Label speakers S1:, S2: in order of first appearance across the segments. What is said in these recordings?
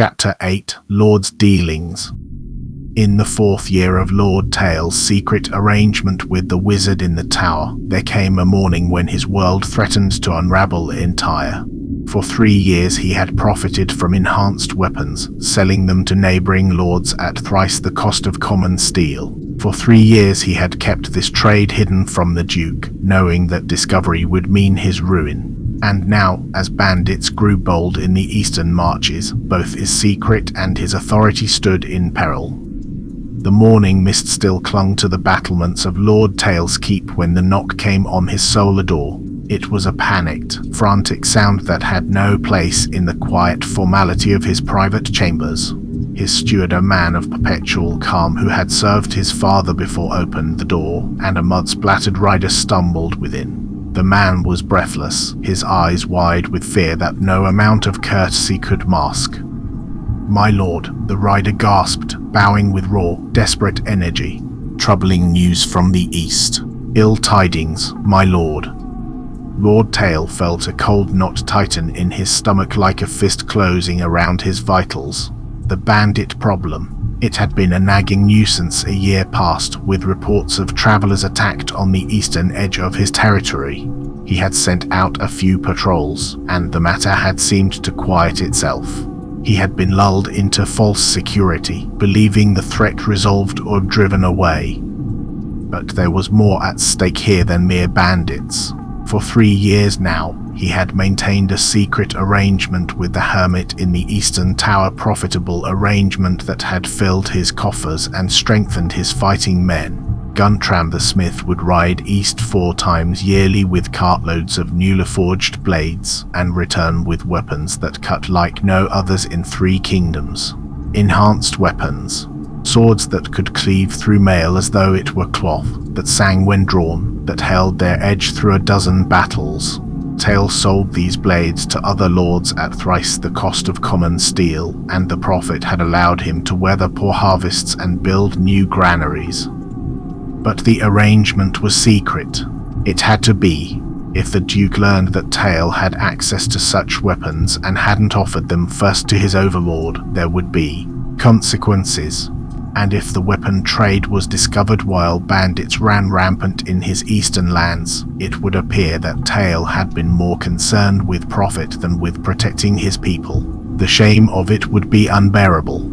S1: Chapter 8 Lord's Dealings. In the 4th year of Lord Teyl's secret arrangement with the wizard in the tower, there came a morning when his world threatened to unravel entire. For 3 years he had profited from enhanced weapons, selling them to neighboring lords at thrice the cost of common steel. For 3 years he had kept this trade hidden from the Duke, knowing that discovery would mean his ruin. And now, as bandits grew bold in the eastern marches, both his secret and his authority stood in peril. The morning mist still clung to the battlements of Lord Teyl's keep when the knock came on his solar door. It was a panicked, frantic sound that had no place in the quiet formality of his private chambers. His steward, a man of perpetual calm who had served his father before, opened the door, and a mud-splattered rider stumbled within. The man was breathless, his eyes wide with fear that no amount of courtesy could mask. "My lord," the rider gasped, bowing with raw, desperate energy. "Troubling news from the east. Ill tidings, my lord." Lord Teyl felt a cold knot tighten in his stomach, like a fist closing around his vitals. The bandit problem. It had been a nagging nuisance a year past, with reports of travelers attacked on the eastern edge of his territory. He had sent out a few patrols, and the matter had seemed to quiet itself. He had been lulled into false security, believing the threat resolved or driven away. But there was more at stake here than mere bandits. For 3 years now, he had maintained a secret arrangement with the hermit in the Eastern Tower, profitable arrangement that had filled his coffers and strengthened his fighting men. Guntram the smith would ride east 4 times yearly with cartloads of newly forged blades, and return with weapons that cut like no others in 3 kingdoms. Enhanced weapons. Swords that could cleave through mail as though it were cloth, that sang when drawn, that held their edge through a dozen battles. Teyl sold these blades to other lords at thrice the cost of common steel, and the profit had allowed him to weather poor harvests and build new granaries. But the arrangement was secret. It had to be. If the Duke learned that Teyl had access to such weapons and hadn't offered them first to his overlord, there would be consequences. And if the weapon trade was discovered while bandits ran rampant in his eastern lands, it would appear that Teyl had been more concerned with profit than with protecting his people. The shame of it would be unbearable.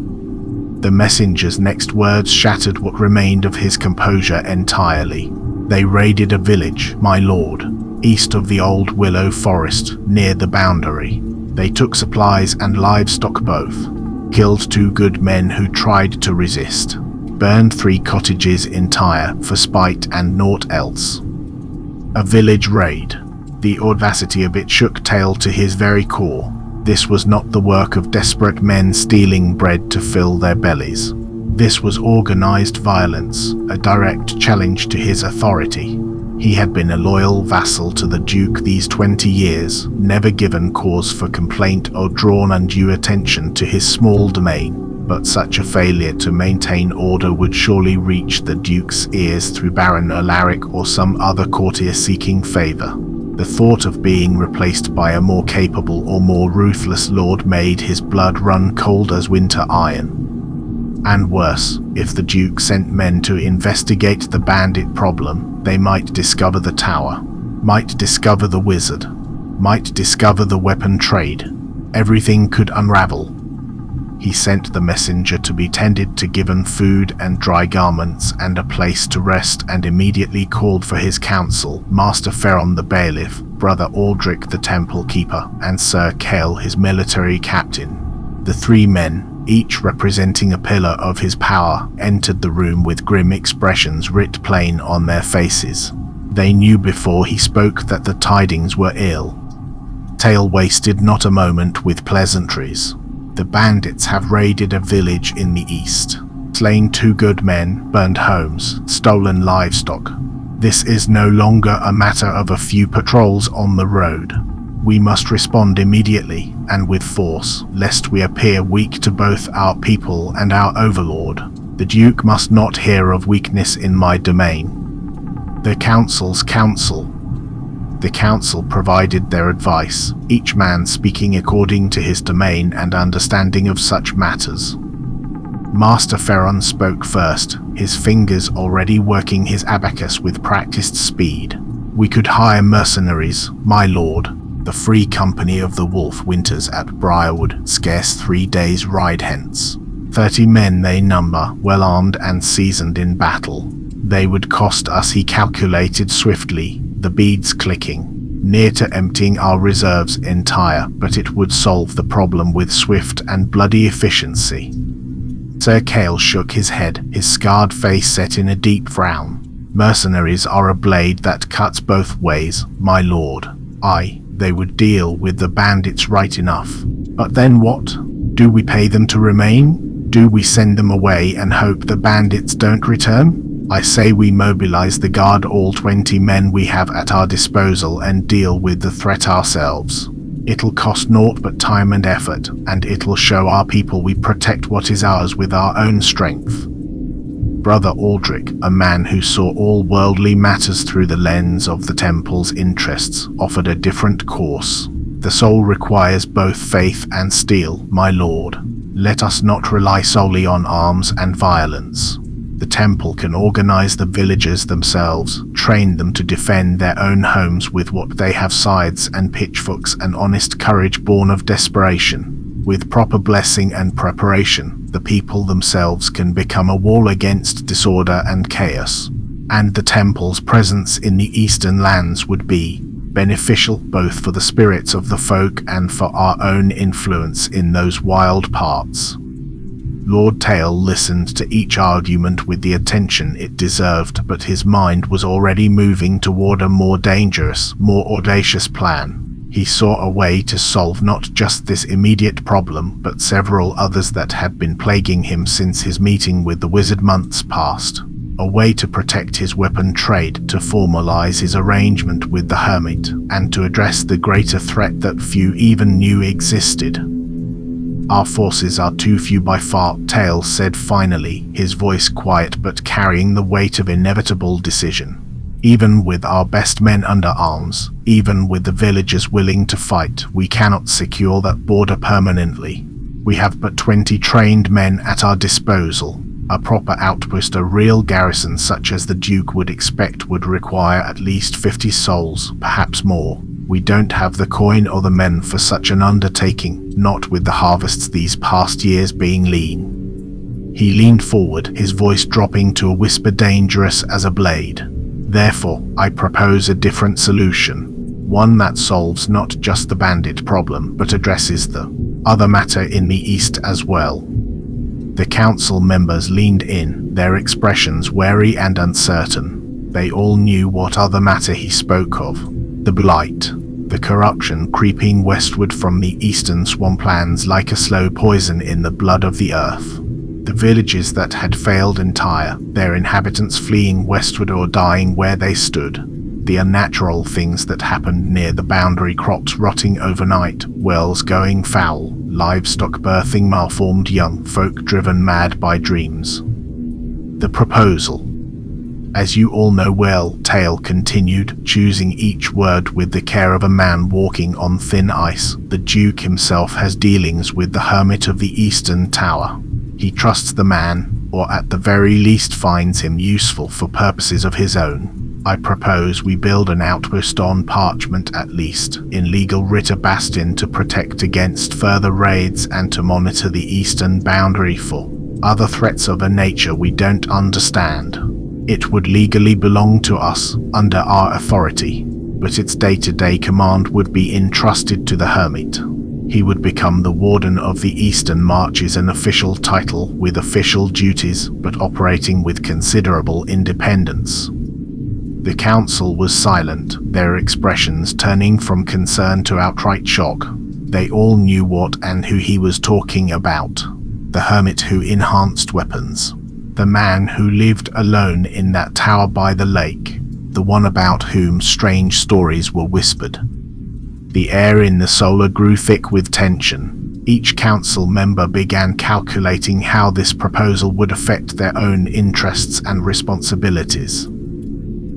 S1: The messenger's next words shattered what remained of his composure entirely. "They raided a village, my lord, east of the old willow forest, near the boundary. They took supplies and livestock both. Killed 2 good men who tried to resist. Burned 3 cottages entire for spite and naught else. A village raid. The audacity of it shook Teyl to his very core. This was not the work of desperate men stealing bread to fill their bellies. This was organized violence, a direct challenge to his authority. He had been a loyal vassal to the Duke these 20 years, never given cause for complaint or drawn undue attention to his small domain. But such a failure to maintain order would surely reach the Duke's ears through Baron Alaric or some other courtier seeking favor. The thought of being replaced by a more capable or more ruthless lord made his blood run cold as winter iron. And worse, if the Duke sent men to investigate the bandit problem, they might discover the tower, might discover the wizard, might discover the weapon trade. Everything could unravel. He sent the messenger to be tended to, given food and dry garments and a place to rest, and immediately called for his council, Master Ferron the bailiff, Brother Aldric the temple keeper, and Sir Kale his military captain. The 3 men, each representing a pillar of his power, entered the room with grim expressions writ plain on their faces. They knew before he spoke that the tidings were ill. Teyl wasted not a moment with pleasantries. "The bandits have raided a village in the east, slain 2 good men, burned homes, stolen livestock. This is no longer a matter of a few patrols on the road. We must respond immediately, and with force, lest we appear weak to both our people and our overlord. The Duke must not hear of weakness in my domain." The council's counsel. The council provided their advice, each man speaking according to his domain and understanding of such matters. Master Ferron spoke first, his fingers already working his abacus with practiced speed. "We could hire mercenaries, my lord. The Free Company of the Wolf winters at Briarwood, scarce 3 days' ride hence. 30 men they number, well armed and seasoned in battle. They would cost us," he calculated swiftly, the beads clicking, "near to emptying our reserves entire, but it would solve the problem with swift and bloody efficiency." Sir Teyl shook his head, his scarred face set in a deep frown. "Mercenaries are a blade that cuts both ways, my lord. Aye, they would deal with the bandits right enough. But then what? Do we pay them to remain? Do we send them away and hope the bandits don't return? I say we mobilize the guard, all 20 men we have at our disposal, and deal with the threat ourselves. It'll cost naught but time and effort, and it'll show our people we protect what is ours with our own strength." Brother Aldrich, a man who saw all worldly matters through the lens of the temple's interests, offered a different course. "The soul requires both faith and steel, my lord. Let us not rely solely on arms and violence. The temple can organize the villagers themselves, train them to defend their own homes with what they have, scythes and pitchforks and honest courage born of desperation. With proper blessing and preparation, the people themselves can become a wall against disorder and chaos. And the temple's presence in the eastern lands would be beneficial both for the spirits of the folk and for our own influence in those wild parts." Lord Teyl listened to each argument with the attention it deserved, but his mind was already moving toward a more dangerous, more audacious plan. He saw a way to solve not just this immediate problem, but several others that had been plaguing him since his meeting with the wizard months past. A way to protect his weapon trade, to formalize his arrangement with the hermit, and to address the greater threat that few even knew existed. "Our forces are too few by far," Teyl said finally, his voice quiet but carrying the weight of inevitable decision. "Even with our best men under arms, even with the villagers willing to fight, we cannot secure that border permanently. We have but 20 trained men at our disposal. A proper outpost, a real garrison such as the Duke would expect, would require at least 50 souls, perhaps more. We don't have the coin or the men for such an undertaking, not with the harvests these past years being lean." He leaned forward, his voice dropping to a whisper dangerous as a blade. "Therefore, I propose a different solution. One that solves not just the bandit problem, but addresses the other matter in the east as well." The council members leaned in, their expressions wary and uncertain. They all knew what other matter he spoke of. The blight, the corruption creeping westward from the eastern swamplands like a slow poison in the blood of the earth. The villages that had failed entire, their inhabitants fleeing westward or dying where they stood. The unnatural things that happened near the boundary, crops rotting overnight, wells going foul, livestock birthing malformed young folk driven mad by dreams. The proposal. "As you all know well," Teyl continued, choosing each word with the care of a man walking on thin ice, "the Duke himself has dealings with the Hermit of the Eastern Tower. He trusts the man, or at the very least finds him useful for purposes of his own. I propose we build an outpost on parchment at least, in legal writ, a bastion to protect against further raids and to monitor the eastern boundary for other threats of a nature we don't understand. It would legally belong to us, under our authority, but its day-to-day command would be entrusted to the hermit. He would become the warden of the Eastern Marches, an official title with official duties, but operating with considerable independence." The council was silent, their expressions turning from concern to outright shock. They all knew what and who he was talking about. The hermit who enhanced weapons. The man who lived alone in that tower by the lake. The one about whom strange stories were whispered. The air in the solar grew thick with tension. Each council member began calculating how this proposal would affect their own interests and responsibilities.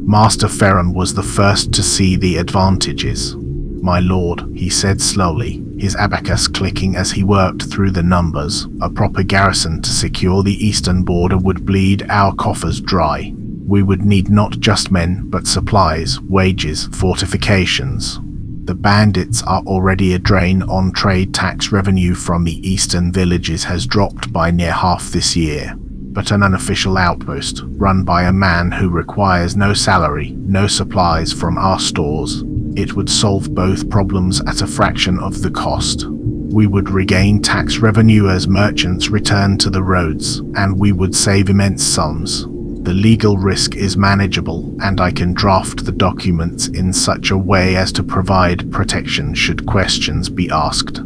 S1: Master Ferron was the first to see the advantages. "My lord," he said slowly, his abacus clicking as he worked through the numbers, "a proper garrison to secure the eastern border would bleed our coffers dry. We would need not just men, but supplies, wages, fortifications. The bandits are already a drain on trade. Tax revenue from the eastern villages has dropped by near half this year. But an unofficial outpost, run by a man who requires no salary, no supplies from our stores, it would solve both problems at a fraction of the cost. We would regain tax revenue as merchants return to the roads, and we would save immense sums. The legal risk is manageable, and I can draft the documents in such a way as to provide protection should questions be asked."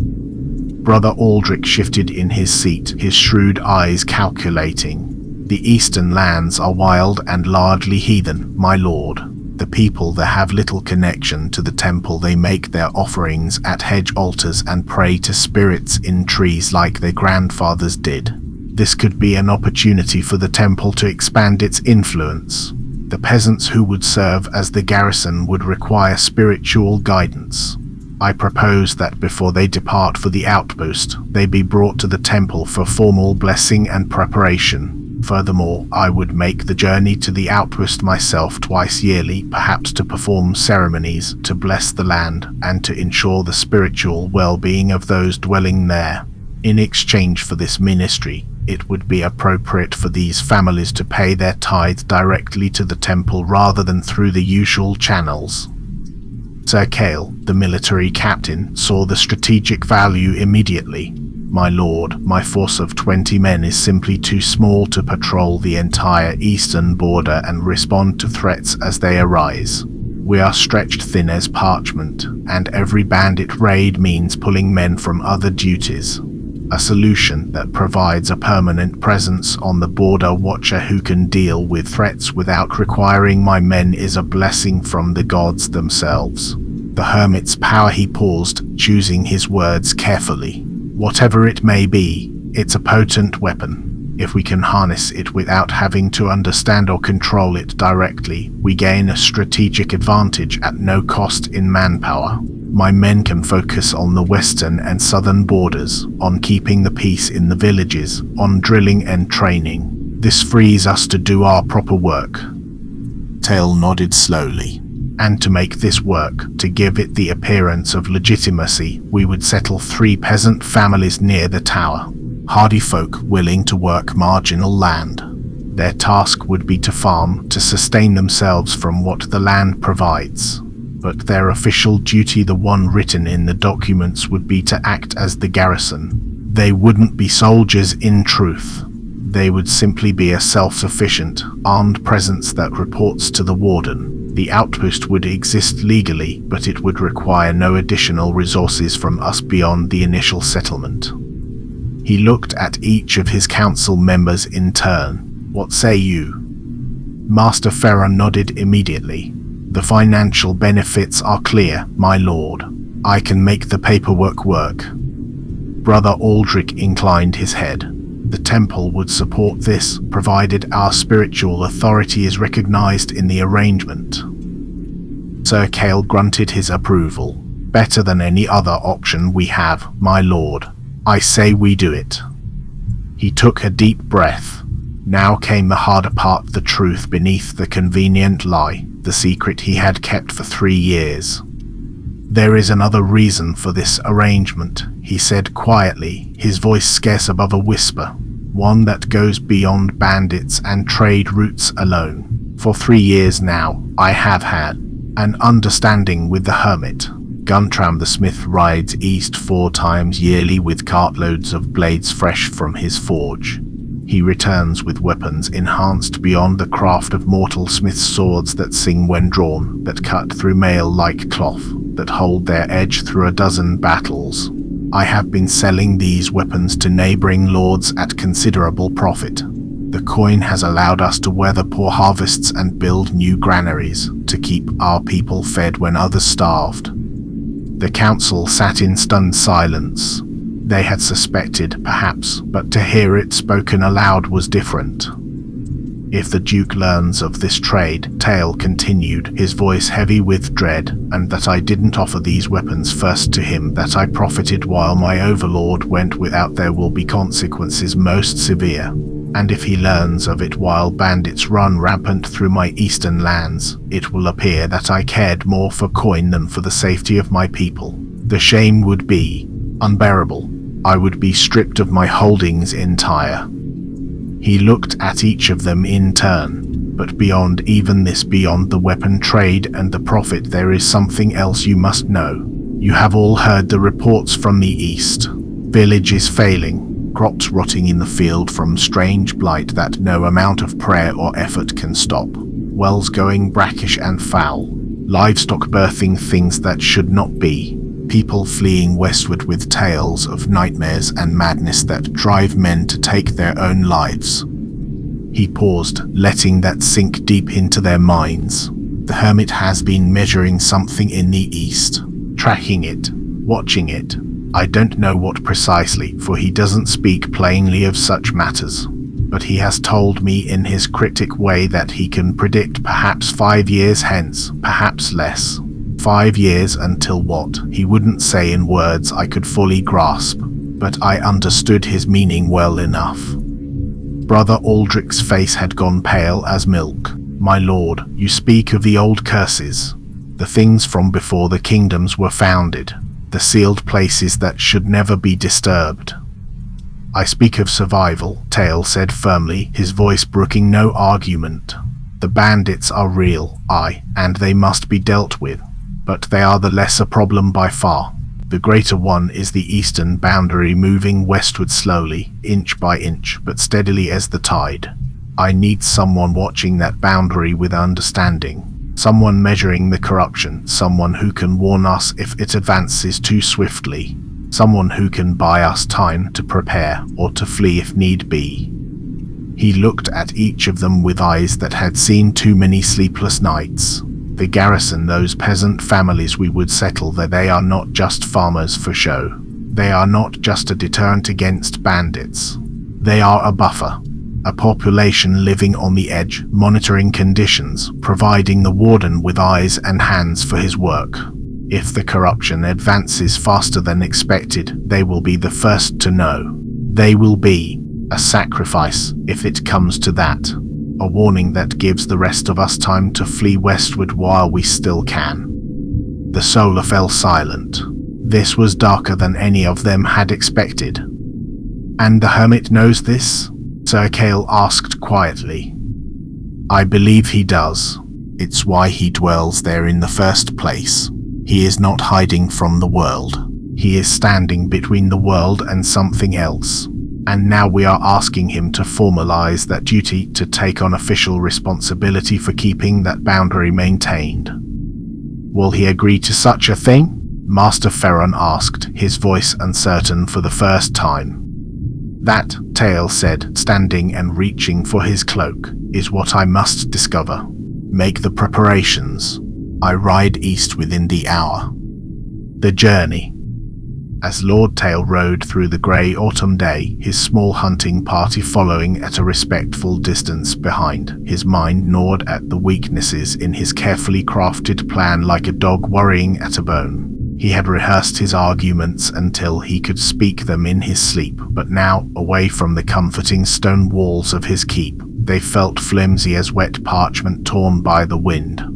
S1: Brother Aldrich shifted in his seat, his shrewd eyes calculating. "The eastern lands are wild and largely heathen, my lord. The people there have little connection to the temple. They make their offerings at hedge altars and pray to spirits in trees like their grandfathers did. This could be an opportunity for the temple to expand its influence. The peasants who would serve as the garrison would require spiritual guidance. I propose that before they depart for the outpost, they be brought to the temple for formal blessing and preparation. Furthermore, I would make the journey to the outpost myself twice yearly, perhaps to perform ceremonies, to bless the land, and to ensure the spiritual well-being of those dwelling there. In exchange for this ministry, it would be appropriate for these families to pay their tithe directly to the temple rather than through the usual channels." Sir Teyl, the military captain, saw the strategic value immediately. "My lord, my force of 20 men is simply too small to patrol the entire eastern border and respond to threats as they arise. We are stretched thin as parchment, and every bandit raid means pulling men from other duties. A solution that provides a permanent presence on the border watcher who can deal with threats without requiring my men is a blessing from the gods themselves." The hermit's power. He paused, choosing his words carefully. "Whatever it may be, it's a potent weapon. If we can harness it without having to understand or control it directly, we gain a strategic advantage at no cost in manpower. My men can focus on the western and southern borders, on keeping the peace in the villages, on drilling and training. This frees us to do our proper work." Teyl nodded slowly. "And to make this work, to give it the appearance of legitimacy, we would settle 3 peasant families near the tower. Hardy folk willing to work marginal land. Their task would be to farm, to sustain themselves from what the land provides. But their official duty, the one written in the documents, would be to act as the garrison. They wouldn't be soldiers in truth. They would simply be a self-sufficient, armed presence that reports to the warden. The outpost would exist legally, but it would require no additional resources from us beyond the initial settlement." He looked at each of his council members in turn. "What say you?" Master Ferron nodded immediately. "The financial benefits are clear, my lord. I can make the paperwork work." Brother Aldrich inclined his head. "The temple would support this, provided our spiritual authority is recognized in the arrangement." Sir Teyl grunted his approval. "Better than any other option we have, my lord. I say we do it." He took a deep breath. Now came the harder part, the truth beneath the convenient lie, the secret he had kept for 3 years. "There is another reason for this arrangement," he said quietly, his voice scarce above a whisper. "One that goes beyond bandits and trade routes alone. For 3 years now, I have had an understanding with the hermit. Guntram the smith rides east 4 times yearly with cartloads of blades fresh from his forge. He returns with weapons enhanced beyond the craft of mortal smith's swords that sing when drawn, that cut through mail like cloth, that hold their edge through a dozen battles. I have been selling these weapons to neighboring lords at considerable profit. The coin has allowed us to weather poor harvests and build new granaries, to keep our people fed when others starved." The council sat in stunned silence. They had suspected, perhaps, but to hear it spoken aloud was different. If the Duke learns of this trade, Teyl continued, his voice heavy with dread, and that I didn't offer these weapons first to him, that I profited while my overlord went without, there will be consequences most severe. And if he learns of it while bandits run rampant through my eastern lands, it will appear that I cared more for coin than for the safety of my people. The shame would be unbearable. I would be stripped of my holdings entire. He looked at each of them in turn. But beyond even this, beyond the weapon trade and the profit, there is something else you must know. You have all heard the reports from the east. Villages failing, crops rotting in the field from strange blight that no amount of prayer or effort can stop. Wells going brackish and foul. Livestock birthing things that should not be. People fleeing westward with tales of nightmares and madness that drive men to take their own lives. He paused, letting that sink deep into their minds. The hermit has been measuring something in the east, tracking it, watching it. I don't know what precisely, for he doesn't speak plainly of such matters. But he has told me in his cryptic way that he can predict perhaps 5 years hence, perhaps less. 5 years until what? He wouldn't say in words I could fully grasp, but I understood his meaning well enough. Brother Aldrich's face had gone pale as milk. My lord, you speak of the old curses, the things from before the kingdoms were founded, the sealed places that should never be disturbed. I speak of survival, Teyl said firmly, his voice brooking no argument. The bandits are real, and they must be dealt with. But they are the lesser problem by far. The greater one is the eastern boundary moving westward slowly, inch by inch, but steadily as the tide. I need someone watching that boundary with understanding. Someone measuring the corruption, someone who can warn us if it advances too swiftly. Someone who can buy us time to prepare or to flee if need be. He looked at each of them with eyes that had seen too many sleepless nights. The garrison, those peasant families we would settle there, they are not just farmers for show. They are not just a deterrent against bandits. They are a buffer, a population living on the edge, monitoring conditions, providing the warden with eyes and hands for his work. If the corruption advances faster than expected, they will be the first to know. They will be a sacrifice, if it comes to that. A warning that gives the rest of us time to flee westward while we still can. The solar fell silent. This was darker than any of them had expected. And the hermit knows this? Sir Teyl asked quietly. I believe he does. It's why he dwells there in the first place. He is not hiding from the world. He is standing between the world and something else. And now we are asking him to formalize that duty, to take on official responsibility for keeping that boundary maintained. Will he agree to such a thing? Master Ferron asked, his voice uncertain for the first time. That, Teyl said, standing and reaching for his cloak, is what I must discover. Make the preparations. I ride east within the hour. The journey. As Lord Teyl rode through the grey autumn day, his small hunting party following at a respectful distance behind, his mind gnawed at the weaknesses in his carefully crafted plan like a dog worrying at a bone. He had rehearsed his arguments until he could speak them in his sleep, but now, away from the comforting stone walls of his keep, they felt flimsy as wet parchment torn by the wind.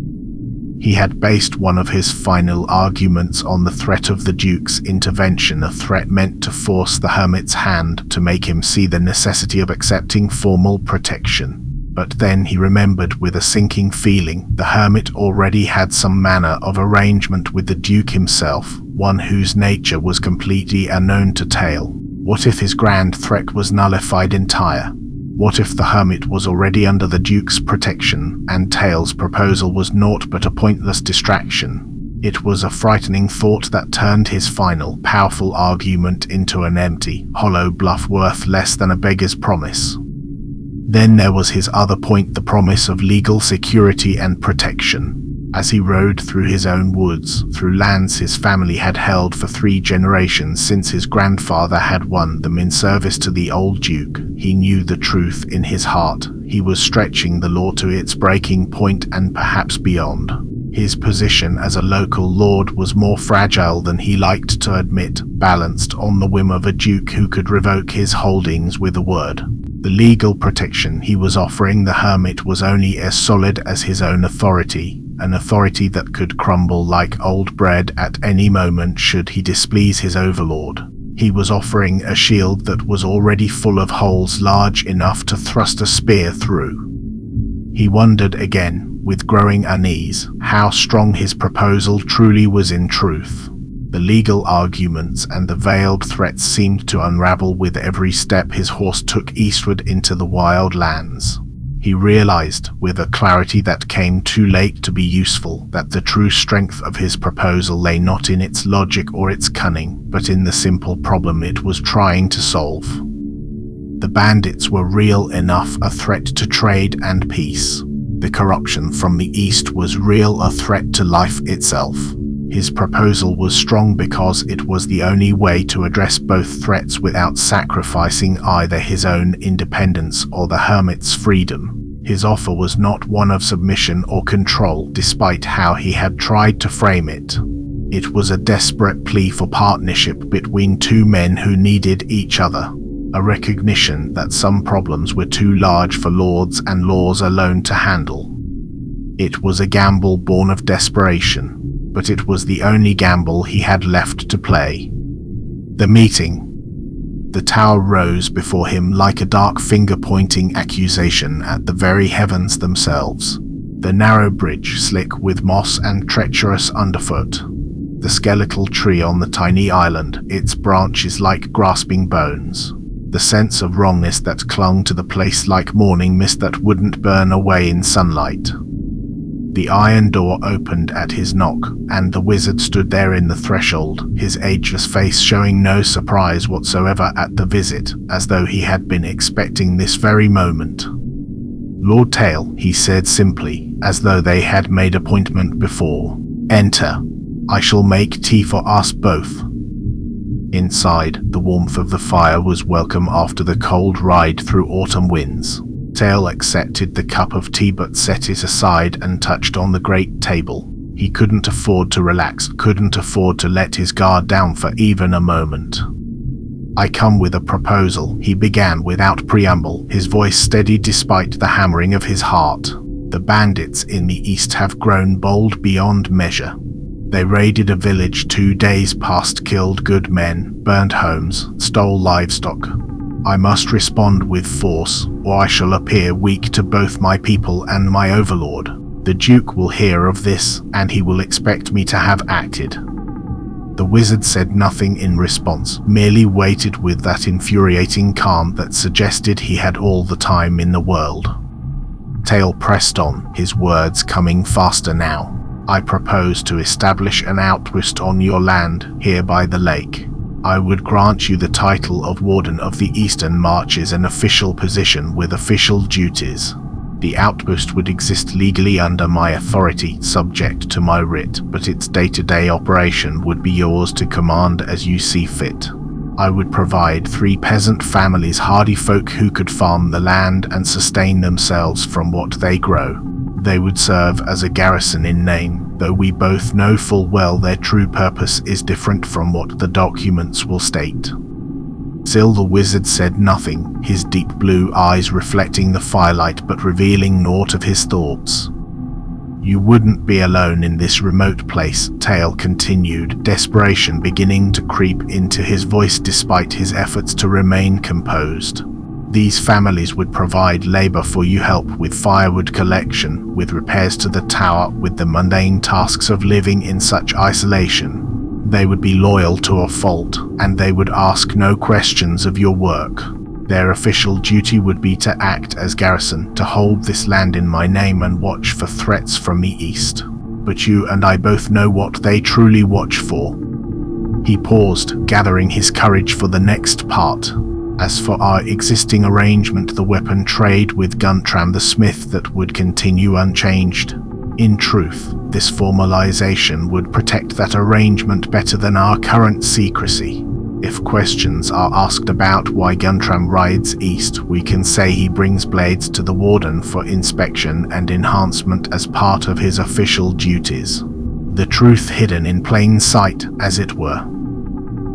S1: He had based one of his final arguments on the threat of the Duke's intervention, a threat meant to force the hermit's hand, to make him see the necessity of accepting formal protection. But then he remembered with a sinking feeling the hermit already had some manner of arrangement with the Duke himself, one whose nature was completely unknown to Teyl. What if his grand threat was nullified entire? What if the hermit was already under the Duke's protection, and Teyl's proposal was naught but a pointless distraction? It was a frightening thought that turned his final, powerful argument into an empty, hollow bluff worth less than a beggar's promise. Then there was his other point, the promise of legal security and protection. As he rode through his own woods, through lands his family had held for 3 generations since his grandfather had won them in service to the old duke, he knew the truth in his heart. He was stretching the law to its breaking point and perhaps beyond. His position as a local lord was more fragile than he liked to admit, balanced on the whim of a duke who could revoke his holdings with a word. The legal protection he was offering the hermit was only as solid as his own authority, an authority that could crumble like old bread at any moment should he displease his overlord. He was offering a shield that was already full of holes large enough to thrust a spear through. He wondered again, with growing unease, how strong his proposal truly was in truth. The legal arguments and the veiled threats seemed to unravel with every step his horse took eastward into the wild lands. He realized, with a clarity that came too late to be useful, that the true strength of his proposal lay not in its logic or its cunning, but in the simple problem it was trying to solve. The bandits were real enough a threat to trade and peace. The corruption from the east was real a threat to life itself. His proposal was strong because it was the only way to address both threats without sacrificing either his own independence or the hermit's freedom. His offer was not one of submission or control, despite how he had tried to frame it. It was a desperate plea for partnership between 2 men who needed each other. A recognition that some problems were too large for lords and laws alone to handle. It was a gamble born of desperation, but it was the only gamble he had left to play. The meeting. The tower rose before him like a dark finger-pointing accusation at the very heavens themselves. The narrow bridge slick with moss and treacherous underfoot. The skeletal tree on the tiny island, its branches like grasping bones. The sense of wrongness that clung to the place like morning mist that wouldn't burn away in sunlight. The iron door opened at his knock, and the wizard stood there in the threshold, his ageless face showing no surprise whatsoever at the visit, as though he had been expecting this very moment. "Lord Teyl," he said simply, as though they had made appointment before. "Enter. I shall make tea for us both." Inside, the warmth of the fire was welcome after the cold ride through autumn winds. Teyl accepted the cup of tea but set it aside and touched on the great table. He couldn't afford to relax, couldn't afford to let his guard down for even a moment. "I come with a proposal," he began without preamble, his voice steady despite the hammering of his heart. "The bandits in the east have grown bold beyond measure. They raided a village 2 days past, killed good men, burned homes, stole livestock. I must respond with force, or I shall appear weak to both my people and my overlord. The Duke will hear of this, and he will expect me to have acted." The wizard said nothing in response, merely waited with that infuriating calm that suggested he had all the time in the world. Teyl pressed on, his words coming faster now. "I propose to establish an outpost on your land, here by the lake. I would grant you the title of Warden of the Eastern Marches, an official position with official duties. The outpost would exist legally under my authority, subject to my writ, but its day-to-day operation would be yours to command as you see fit. I would provide 3 peasant families, hardy folk who could farm the land and sustain themselves from what they grow. They would serve as a garrison in name, though we both know full well their true purpose is different from what the documents will state." Still the wizard said nothing, his deep blue eyes reflecting the firelight but revealing naught of his thoughts. "You wouldn't be alone in this remote place," Teyl continued, desperation beginning to creep into his voice despite his efforts to remain composed. "These families would provide labor for you, help with firewood collection, with repairs to the tower, with the mundane tasks of living in such isolation. They would be loyal to a fault, and they would ask no questions of your work. Their official duty would be to act as garrison, to hold this land in my name and watch for threats from the east. But you and I both know what they truly watch for." He paused, gathering his courage for the next part. "As for our existing arrangement, the weapon trade with Guntram the smith, that would continue unchanged. In truth, This formalization would protect that arrangement better than our current secrecy. If questions are asked about why Guntram rides east, we can say he brings blades to the warden for inspection and enhancement as part of his official duties. The truth hidden in plain sight, as it were.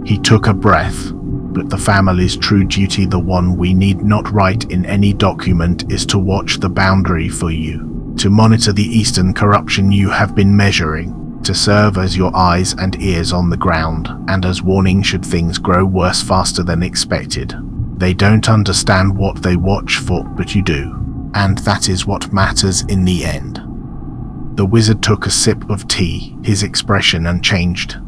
S1: He took a breath. But the family's true duty, the one we need not write in any document, is to watch the boundary for you, to monitor the eastern corruption you have been measuring, to serve as your eyes and ears on the ground, and as warning should things grow worse faster than expected. They don't understand what they watch for, but you do, and that is what matters in the end. The wizard took a sip of tea, his expression unchanged.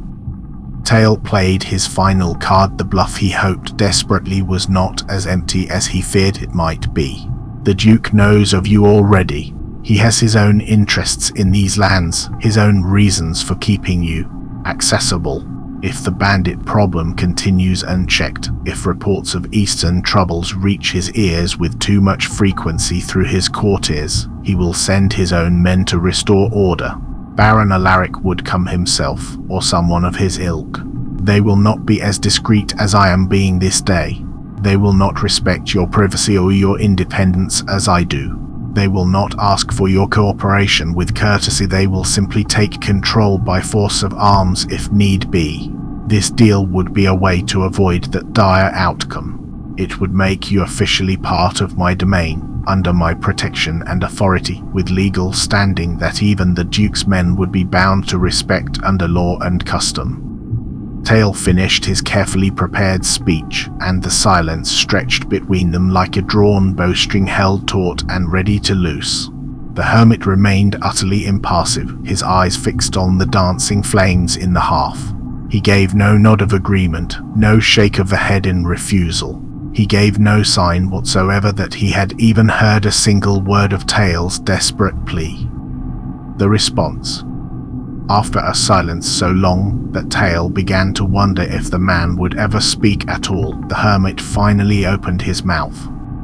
S1: Teyl played his final card. The bluff he hoped desperately was not as empty as he feared it might be. The Duke knows of you already. He has his own interests in these lands, his own reasons for keeping you accessible. If the bandit problem continues unchecked, if reports of eastern troubles reach his ears with too much frequency through his courtiers, he will send his own men to restore order. Baron Alaric would come himself, or someone of his ilk. They will not be as discreet as I am being this day. They will not respect your privacy or your independence as I do. They will not ask for your cooperation with courtesy. They will simply take control by force of arms if need be. This deal would be a way to avoid that dire outcome. It would make you officially part of my domain, under my protection and authority, with legal standing that even the Duke's men would be bound to respect under law and custom. Teyl finished his carefully prepared speech, and the silence stretched between them like a drawn bowstring held taut and ready to loose. The hermit remained utterly impassive, his eyes fixed on the dancing flames in the hearth. He gave no nod of agreement, no shake of the head in refusal. He gave no sign whatsoever that he had even heard a single word of Teyl's desperate plea. The response. After a silence so long that Teyl began to wonder if the man would ever speak at all, the hermit finally opened his mouth.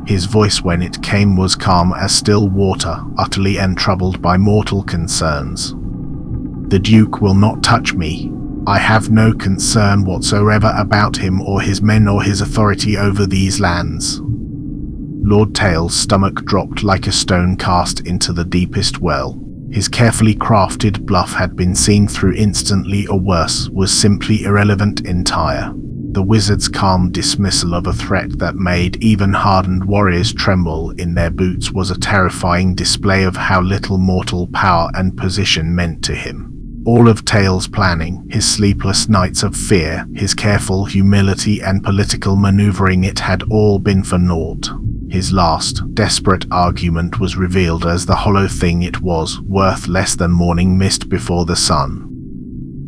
S1: His voice, when it came, was calm as still water, utterly untroubled by mortal concerns. The Duke will not touch me. I have no concern whatsoever about him or his men or his authority over these lands. Lord Teyl's stomach dropped like a stone cast into the deepest well. His carefully crafted bluff had been seen through instantly, or worse, was simply irrelevant entire. The wizard's calm dismissal of a threat that made even hardened warriors tremble in their boots was a terrifying display of how little mortal power and position meant to him. All of Teyl's planning, his sleepless nights of fear, his careful humility and political maneuvering, it had all been for naught. His last, desperate argument was revealed as the hollow thing it was, worth less than morning mist before the sun.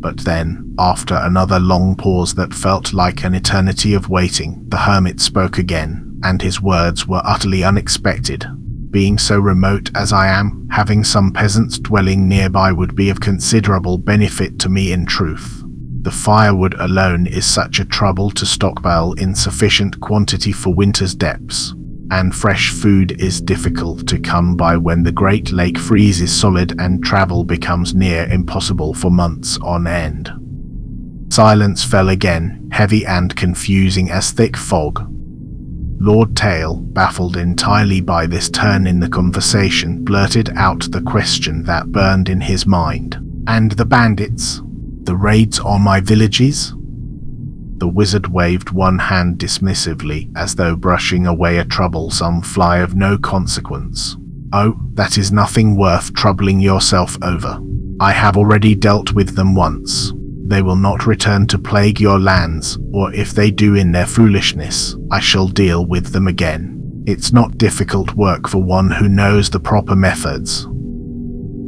S1: But then, after another long pause that felt like an eternity of waiting, the hermit spoke again, and his words were utterly unexpected. Being so remote as I am, having some peasants dwelling nearby would be of considerable benefit to me in truth. The firewood alone is such a trouble to stockpile in sufficient quantity for winter's depths, and fresh food is difficult to come by when the Great Lake freezes solid and travel becomes near impossible for months on end. Silence fell again, heavy and confusing as thick fog. Lord Teyl, baffled entirely by this turn in the conversation, blurted out the question that burned in his mind. "And the bandits? The raids on my villages?" The wizard waved one hand dismissively, as though brushing away a troublesome fly of no consequence. "Oh, that is nothing worth troubling yourself over. I have already dealt with them once. They will not return to plague your lands, or if they do in their foolishness, I shall deal with them again. It's not difficult work for one who knows the proper methods."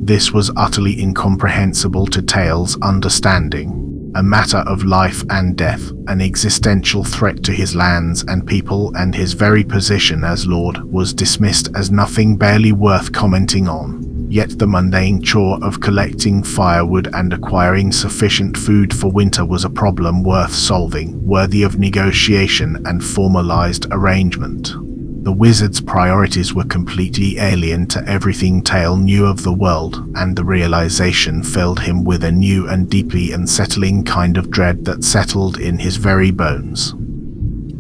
S1: This was utterly incomprehensible to Teyl's understanding. A matter of life and death, an existential threat to his lands and people, and his very position as lord was dismissed as nothing barely worth commenting on. Yet the mundane chore of collecting firewood and acquiring sufficient food for winter was a problem worth solving, worthy of negotiation and formalized arrangement. The wizard's priorities were completely alien to everything Teyl knew of the world, and the realization filled him with a new and deeply unsettling kind of dread that settled in his very bones.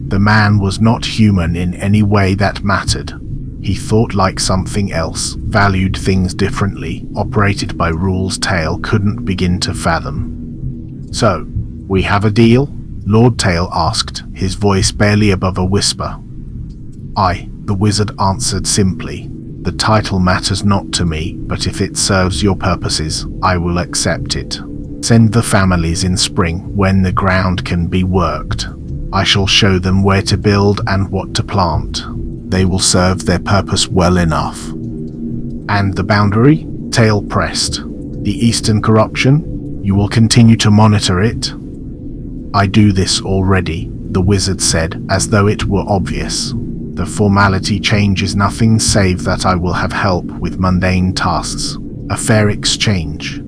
S1: The man was not human in any way that mattered. He thought like something else, valued things differently, operated by rules Teyl couldn't begin to fathom. "So, we have a deal?" Lord Teyl asked, his voice barely above a whisper. "Aye," the wizard answered simply. "The title matters not to me, but if it serves your purposes, I will accept it. Send the families in spring, when the ground can be worked. I shall show them where to build and what to plant. They will serve their purpose well enough." "And the boundary?" Teyl pressed. "The eastern corruption? You will continue to monitor it?" "I do this already," the wizard said, as though it were obvious. "The formality changes nothing save that I will have help with mundane tasks. A fair exchange."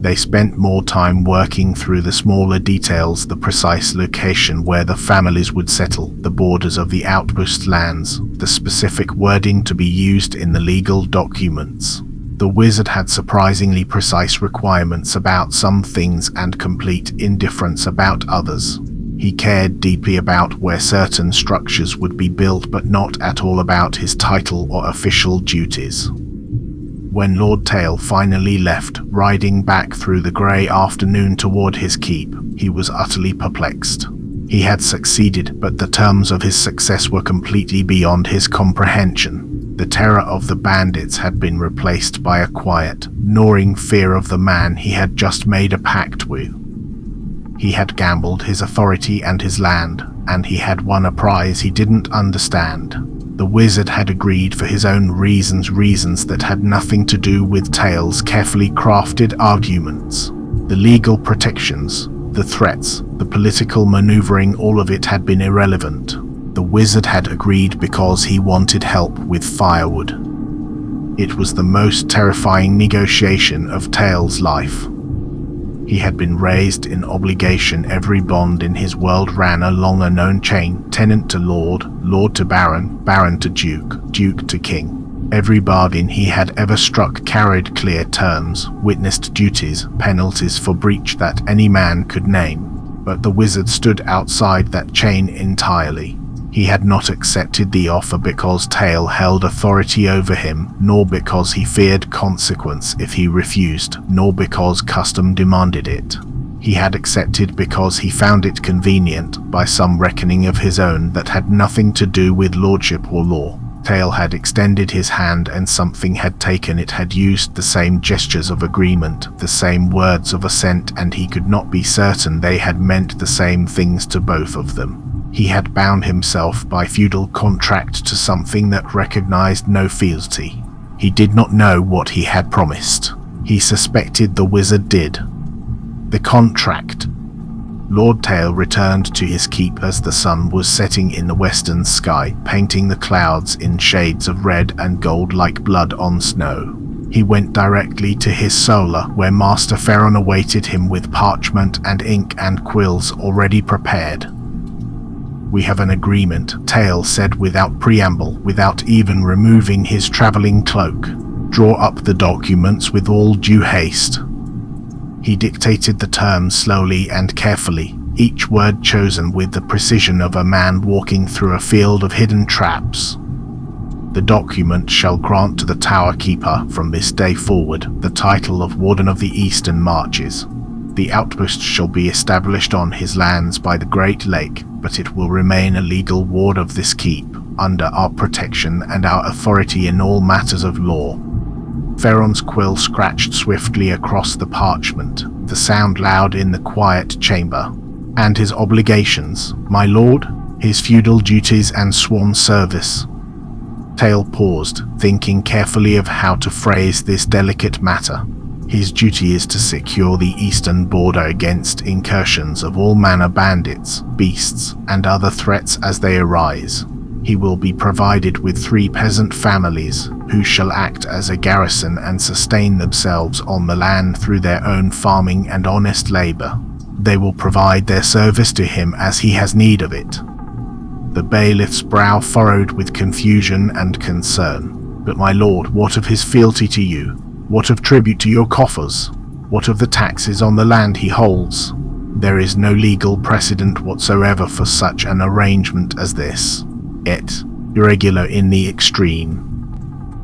S1: They spent more time working through the smaller details, the precise location where the families would settle, the borders of the outpost lands, the specific wording to be used in the legal documents. The wizard had surprisingly precise requirements about some things and complete indifference about others. He cared deeply about where certain structures would be built, but not at all about his title or official duties. When Lord Teyl finally left, riding back through the grey afternoon toward his keep, he was utterly perplexed. He had succeeded, but the terms of his success were completely beyond his comprehension. The terror of the bandits had been replaced by a quiet, gnawing fear of the man he had just made a pact with. He had gambled his authority and his land, and he had won a prize he didn't understand. The wizard had agreed for his own reasons that had nothing to do with Teyl's carefully crafted arguments. The legal protections, the threats, the political maneuvering, all of it had been irrelevant. The wizard had agreed because he wanted help with firewood. It was the most terrifying negotiation of Teyl's life. He had been raised in obligation. Every bond in his world ran along a known chain: tenant to lord, lord to baron, baron to duke, duke to king. Every bargain he had ever struck carried clear terms, witnessed duties, penalties for breach that any man could name. But the wizard stood outside that chain entirely. He had not accepted the offer because Teyl held authority over him, nor because he feared consequence if he refused, nor because custom demanded it. He had accepted because he found it convenient, by some reckoning of his own that had nothing to do with lordship or law. Teyl had extended his hand and something had taken it, had used the same gestures of agreement, the same words of assent, and he could not be certain they had meant the same things to both of them. He had bound himself by feudal contract to something that recognized no fealty. He did not know what he had promised. He suspected the wizard did. The contract. Lord Teyl returned to his keep as the sun was setting in the western sky, painting the clouds in shades of red and gold like blood on snow. He went directly to his solar, where Master Ferron awaited him with parchment and ink and quills already prepared. "We have an agreement," Teyl said without preamble, without even removing his traveling cloak. "Draw up the documents with all due haste." He dictated the terms slowly and carefully, each word chosen with the precision of a man walking through a field of hidden traps. "The document shall grant to the Tower Keeper, from this day forward, the title of Warden of the Eastern Marches. The outpost shall be established on his lands by the Great Lake, but it will remain a legal ward of this keep, under our protection and our authority in all matters of law." Ferron's quill scratched swiftly across the parchment, the sound loud in the quiet chamber. "And his obligations, my lord? His feudal duties and sworn service?" Teyl paused, thinking carefully of how to phrase this delicate matter. "His duty is to secure the eastern border against incursions of all manner bandits, beasts, and other threats as they arise. He will be provided with 3 peasant families, who shall act as a garrison and sustain themselves on the land through their own farming and honest labor. They will provide their service to him as he has need of it." The bailiff's brow furrowed with confusion and concern. "But my lord, what of his fealty to you? What of tribute to your coffers? What of the taxes on the land he holds? There is no legal precedent whatsoever for such an arrangement as this. Yet, irregular in the extreme."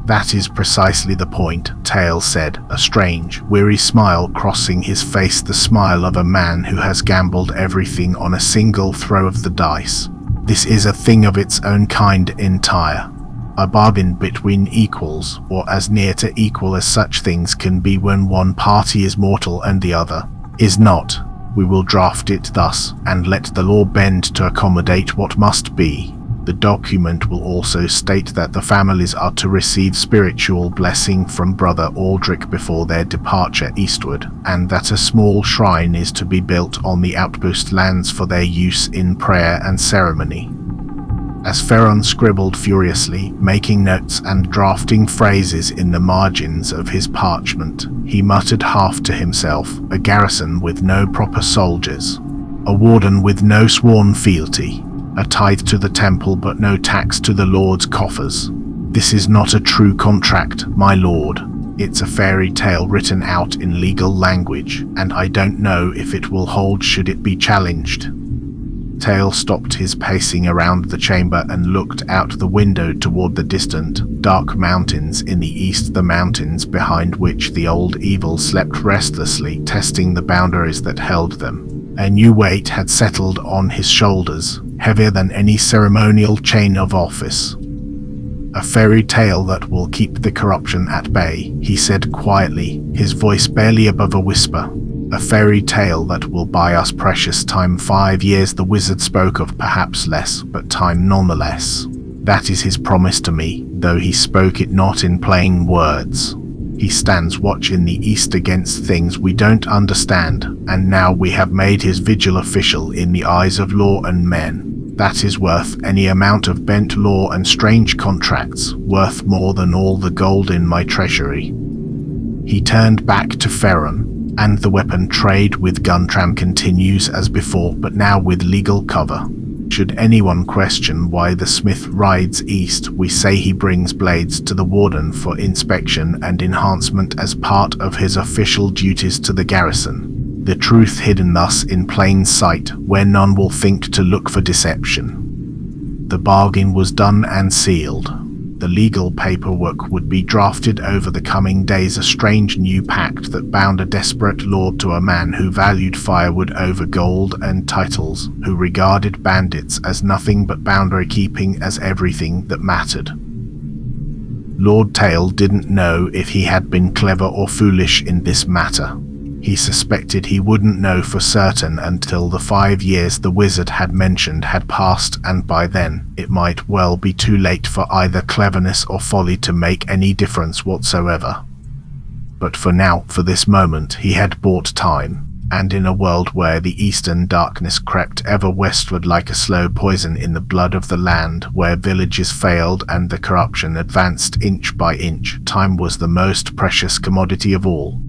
S1: "That is precisely the point," Teyl said, a strange, weary smile crossing his face, the smile of a man who has gambled everything on a single throw of the dice. "This is a thing of its own kind entire. A bargain between equals, or as near to equal as such things can be when one party is mortal and the other is not. We will draft it thus, and let the law bend to accommodate what must be. The document will also state that the families are to receive spiritual blessing from Brother Aldrich before their departure eastward, and that a small shrine is to be built on the outpost lands for their use in prayer and ceremony." As Ferron scribbled furiously, making notes and drafting phrases in the margins of his parchment, he muttered half to himself, "A garrison with no proper soldiers, a warden with no sworn fealty, a tithe to the temple but no tax to the Lord's coffers. This is not a true contract, my lord. It's a fairy tale written out in legal language, and I don't know if it will hold should it be challenged." Teyl stopped his pacing around the chamber and looked out the window toward the distant, dark mountains in the east, the mountains behind which the old evil slept restlessly, testing the boundaries that held them. A new weight had settled on his shoulders, heavier than any ceremonial chain of office. "A fairy tale that will keep the corruption at bay," he said quietly, his voice barely above a whisper. "A fairy tale that will buy us precious time. 5 years the wizard spoke of, perhaps less, but time nonetheless. That is his promise to me, though he spoke it not in plain words. He stands watch in the east against things we don't understand, and now we have made his vigil official in the eyes of law and men. That is worth any amount of bent law and strange contracts, worth more than all the gold in my treasury." He turned back to Ferron. "And the weapon trade with Guntram continues as before, but now with legal cover. Should anyone question why the smith rides east, we say he brings blades to the warden for inspection and enhancement as part of his official duties to the garrison. The truth hidden thus in plain sight, where none will think to look for deception." The bargain was done and sealed. The legal paperwork would be drafted over the coming days, a strange new pact that bound a desperate lord to a man who valued firewood over gold and titles, who regarded bandits as nothing but boundary keeping as everything that mattered. Lord Teyl didn't know if he had been clever or foolish in this matter. He suspected he wouldn't know for certain until the 5 years the wizard had mentioned had passed, and by then it might well be too late for either cleverness or folly to make any difference whatsoever. But for now, for this moment, he had bought time, and in a world where the eastern darkness crept ever westward like a slow poison in the blood of the land, where villages failed and the corruption advanced inch by inch, time was the most precious commodity of all.